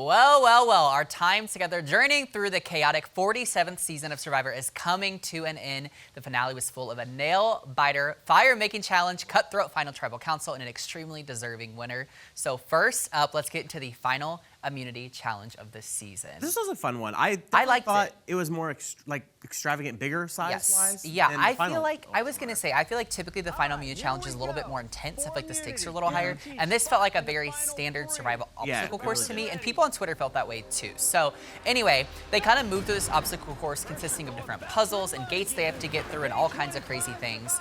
Well, our time together journeying through the chaotic 47th season of Survivor is coming to an end. The finale was full of a nail-biter, fire-making challenge, cutthroat final tribal council, and an extremely deserving winner. So first up, let's get into the final immunity challenge of the season. This was a fun one. I thought it was more extravagant, bigger size-wise. Yeah, I feel like, I feel like typically the final immunity challenge is a little bit more intense. I feel like the stakes are a little higher. And this felt like a very standard survival obstacle course to me. And people on Twitter felt that way too. So anyway, they kind of moved through this obstacle course consisting of different puzzles and gates they have to get through and all kinds of crazy things.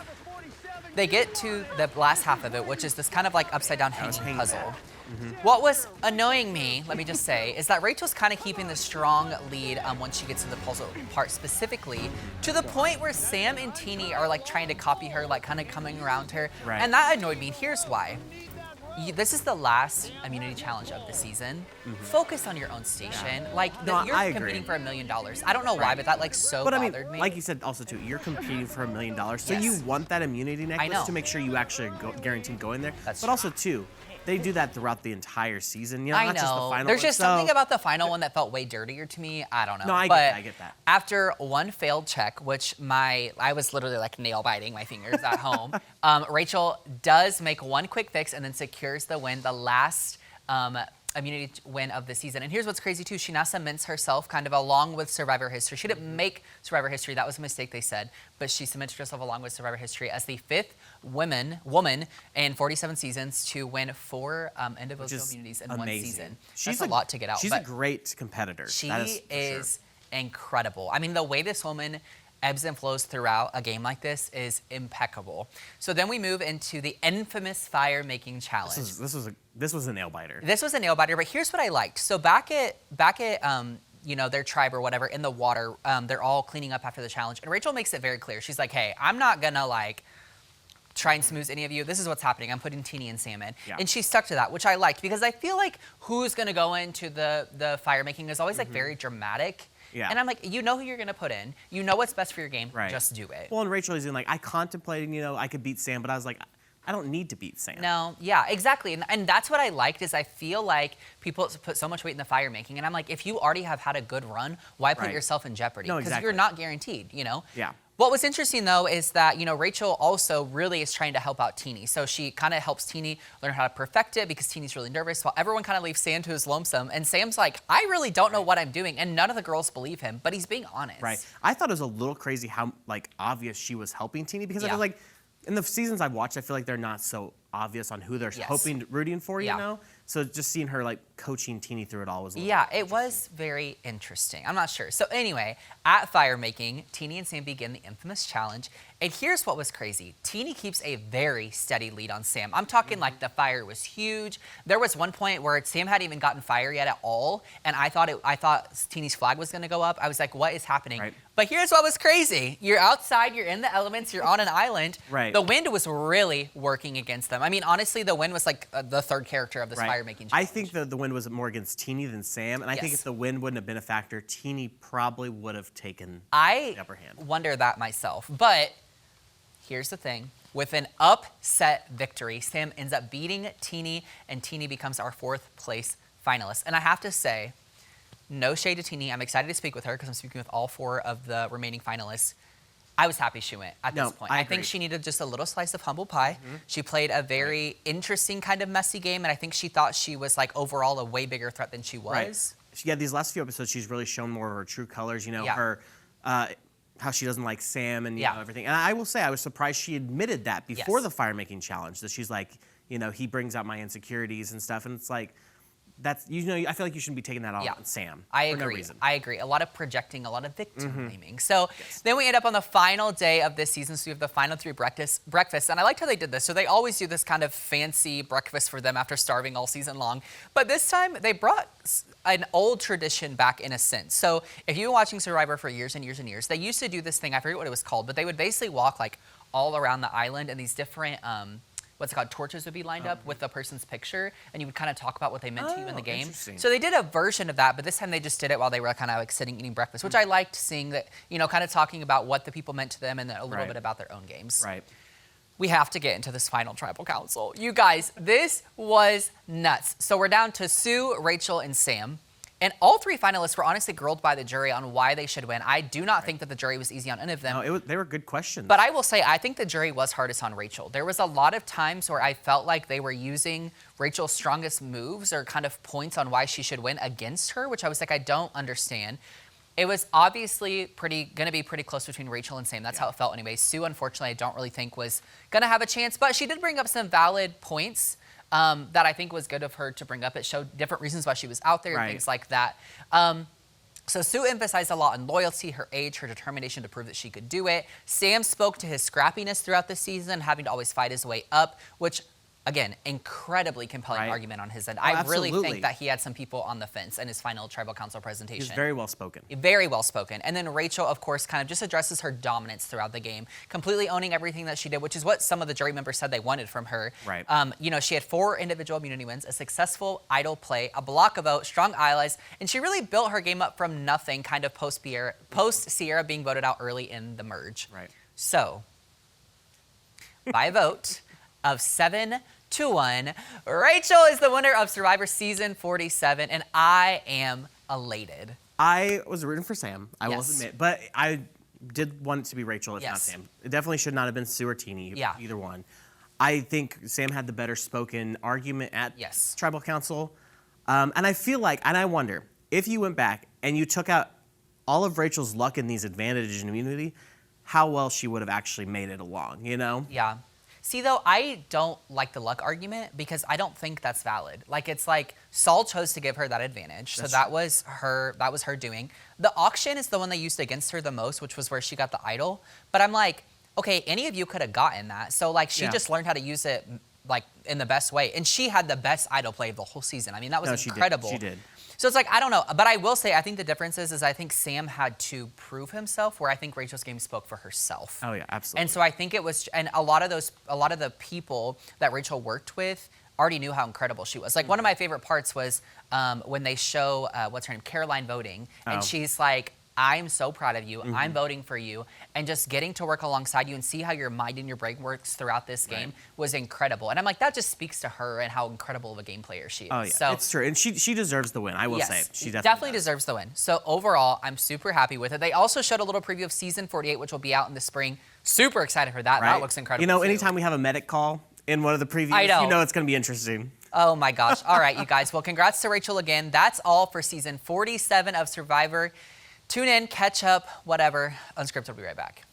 They get to the last half of it, which is this kind of like upside down hanging puzzle. What was annoying me, let me just say, is that Rachel's kind of keeping the strong lead once she gets to the puzzle part specifically, to the point where Sam and Teenie are like trying to copy her, like kind of coming around her. Right. And that annoyed me. Here's why. This is the last immunity challenge of the season. Focus on your own station. Like, you're competing for $1 million. I don't know why, but that like bothered me. Like you said also too, you're competing for $1 million. So you want that immunity necklace to make sure you actually guaranteed going there. That's but true. Also too, they do that throughout the entire season. You know, I not know. just the final There's one. just something about the final one that felt way dirtier to me. I don't know. No, I get that. After one failed check, which I was literally like nail biting my fingers at home, Rachel does make one quick fix and then secures the win, the last immunity win of the season. And here's what's crazy too. She now cements herself kind of along with Survivor history. She didn't make Survivor history. That was a mistake, they said. But she cemented herself along with Survivor history as the 5th woman in 47 seasons to win 4 individual immunities in one season. That's a lot to get out. She's a great competitor. She is incredible. I mean, the way this woman ebbs and flows throughout a game like this is impeccable. So then we move into the infamous fire-making challenge. This was a nail biter. This was a nail biter, but here's what I liked. So back at you know, their tribe or whatever in the water, they're all cleaning up after the challenge, and Rachel makes it very clear. She's like, "Hey, I'm not gonna like try and smooth any of you. This is what's happening. I'm putting Teenie and Sam in." Yeah. And she stuck to that, which I liked, because I feel like who's gonna go into the fire making is always like very dramatic. Yeah. And I'm like, you know who you're gonna put in. You know what's best for your game. Right. Just do it. Well, and Rachel is in like, I contemplated, you know, I could beat Sam, but I was like, I don't need to beat Sam. No, yeah, exactly. And that's what I liked, is I feel like people put so much weight in the fire making. And I'm like, if you already have had a good run, why put yourself in jeopardy? No, Because exactly. you're not guaranteed, you know? Yeah. What was interesting, though, is that, you know, Rachel also really is trying to help out Teenie. So she kind of helps Teenie learn how to perfect it, because Teenie's really nervous, while everyone kind of leaves Sam to his lonesome. And Sam's like, I really don't know what I'm doing. And none of the girls believe him, but he's being honest. Right. I thought it was a little crazy how like obvious she was helping Teenie, because I feel like in the seasons I've watched, I feel like they're not so obvious on who they're rooting for, you know? So just seeing her like coaching Teenie through it all was a little it was very interesting. I'm not sure. So anyway, at fire making, Teenie and Sam begin the infamous challenge. And here's what was crazy. Teenie keeps a very steady lead on Sam. I'm talking like the fire was huge. There was one point where Sam hadn't even gotten fire yet at all, and I thought Teenie's flag was gonna go up. I was like, what is happening? Right. But here's what was crazy. You're outside, you're in the elements, you're on an island. Right. The wind was really working against them. I mean, honestly, the wind was like the third character of this fire-making challenge. I think the wind was more against Teenie than Sam, and I think if the wind wouldn't have been a factor, Teenie probably would have taken the upper hand. I wonder that myself. But here's the thing. With an upset victory, Sam ends up beating Teenie, and Teenie becomes our 4th place finalist. And I have to say, no shade to Teenie. I'm excited to speak with her, because I'm speaking with all 4 of the remaining finalists. I was happy she went at this point. I think she needed just a little slice of humble pie. She played a very interesting kind of messy game, and I think she thought she was like overall a way bigger threat than she was. Yeah, these last few episodes, she's really shown more of her true colors. You know, her how she doesn't like Sam and you know, everything. And I will say, I was surprised she admitted that before the fire making challenge, that she's like, you know, he brings out my insecurities and stuff, and it's like, that's, you know, I feel like you shouldn't be taking that on Sam. I agree. For no reason. I agree. A lot of projecting, a lot of victim blaming. So then we end up on the final day of this season. So we have the final 3 breakfasts. And I liked how they did this. So they always do this kind of fancy breakfast for them after starving all season long. But this time they brought an old tradition back, in a sense. So if you've been watching Survivor for years and years and years, they used to do this thing. I forget what it was called, but they would basically walk like all around the island, and these different what's it called, torches would be lined up with the person's picture, and you would kind of talk about what they meant to you in the game. So they did a version of that, but this time they just did it while they were kind of like sitting eating breakfast, which I liked seeing, that, you know, kind of talking about what the people meant to them and then a little bit about their own games. We have to get into this final tribal council. You guys, this was nuts. So we're down to Sue, Rachel, and Sam. And all 3 finalists were honestly grilled by the jury on why they should win. I do not think that the jury was easy on any of them. No, they were good questions. But I will say, I think the jury was hardest on Rachel. There was a lot of times where I felt like they were using Rachel's strongest moves or kind of points on why she should win against her, which I was like, I don't understand. It was obviously going to be pretty close between Rachel and Sam. That's how it felt anyway. Sue, unfortunately, I don't really think was going to have a chance, but she did bring up some valid points that I think was good of her to bring up. It showed different reasons why she was out there and things like that. So Sue emphasized a lot on loyalty, her age, her determination to prove that she could do it. Sam spoke to his scrappiness throughout the season, having to always fight his way up, which, again, incredibly compelling argument on his end. I really think that he had some people on the fence in his final tribal council presentation. He's very well spoken. Very well spoken. And then Rachel, of course, kind of just addresses her dominance throughout the game, completely owning everything that she did, which is what some of the jury members said they wanted from her. Right. She had 4 individual immunity wins, a successful idol play, a block of vote, strong allies, and she really built her game up from nothing, kind of post Sierra being voted out early in the merge. Right. So, by a vote of 7-1, Rachel is the winner of Survivor Season 47, and I am elated. I was rooting for Sam, I will admit, but I did want it to be Rachel, if not Sam. It definitely should not have been Sue or Teeny, either one. I think Sam had the better spoken argument at Tribal Council, and I feel like, and I wonder, if you went back and you took out all of Rachel's luck in these advantages and immunity, how well she would have actually made it along, you know? Yeah. See, though, I don't like the luck argument because I don't think that's valid. Like, it's like Saul chose to give her that advantage, so that was her doing. The auction is the one they used against her the most, which was where she got the idol. But I'm like, okay, any of you could have gotten that. So, like, she just learned how to use it, like, in the best way. And she had the best idol play of the whole season. I mean, that was incredible. She did. So it's like, I don't know. But I will say, I think the difference is I think Sam had to prove himself, where I think Rachel's game spoke for herself. Oh, yeah, absolutely. And so I think it was, and a lot of the people that Rachel worked with already knew how incredible she was. Like, one of my favorite parts was when they show, what's her name, Caroline voting. And she's like, I'm so proud of you. I'm voting for you. And just getting to work alongside you and see how your mind and your brain works throughout this game was incredible. And I'm like, that just speaks to her and how incredible of a game player she is. Oh, yeah, so, it's true. And she deserves the win, I will say. She definitely deserves the win. So overall, I'm super happy with it. They also showed a little preview of Season 48, which will be out in the spring. Super excited for that. That looks incredible. You know, anytime we have a medic call in one of the previews, you know it's going to be interesting. Oh my gosh. All right, you guys. Well, congrats to Rachel again. That's all for Season 47 of Survivor. Tune in, catch up, whatever. Unscripted will be right back.